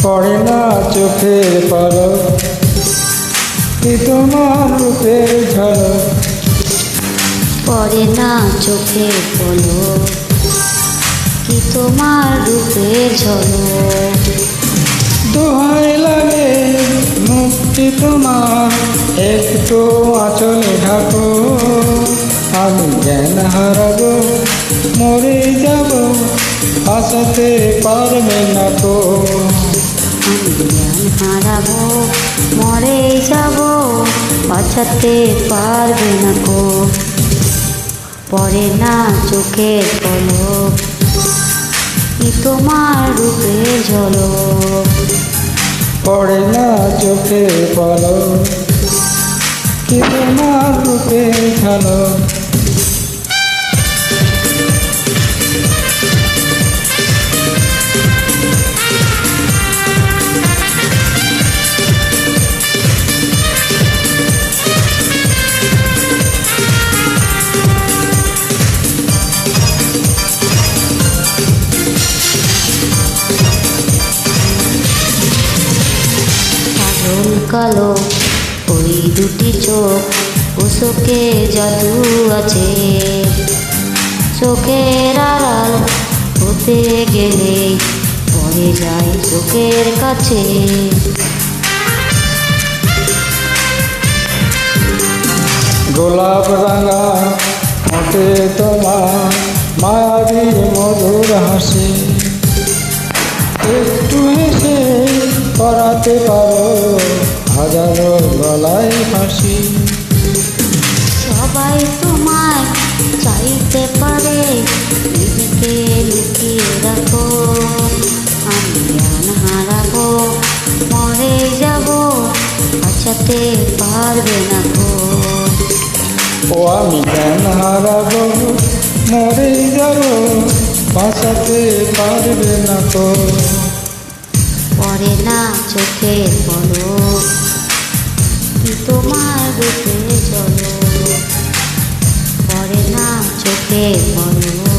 পড়ে না চোখের পলক, কি তোমার রূপের ঝলক। পড়ে না চোখের পলক, কি তোমার রূপের ঝলক। দোহাই লাগে মুক্তি তোমার, একটু আঁচলে ঢাকো। আমি জ্ঞান হারাবো, মরে যাব, বাঁচাতে পারবে না তো। আমি জ্ঞান হারাবো, মরে যাব, বাঁচাতে পারবে না কো। পড়ে না চোখের পলক, কি তোমার রূপের ঝলক। পড়ে না চোখের পলক, কি তোমার রূপের ঝলক। কালো ওই দুটি চোখ, চোখে জাদু আছে। চোখের আড়াল হতে গেলে পড়ে যায় চোখের কাছে। গোলাপ রাঙা ওঠে তোমার মায়াবী মধুর হাসি। একটু হেসে করাতে পারো হাজারো গলায় ফাঁসি। সবাই তোমায় চাইতে পারে, নিজেকে লুকিয়ে রাখো। আমি জ্ঞান হারাবো, মরে যাব, বাঁচাতে পারবে না গো। ও আমি জ্ঞান হারাবো, মরে যাব, বাঁচাতে পারবে না তো। পড়ে না চোখের পলক, কি তোমার রূপে ঝলক। পড়ে না চোখের পলক।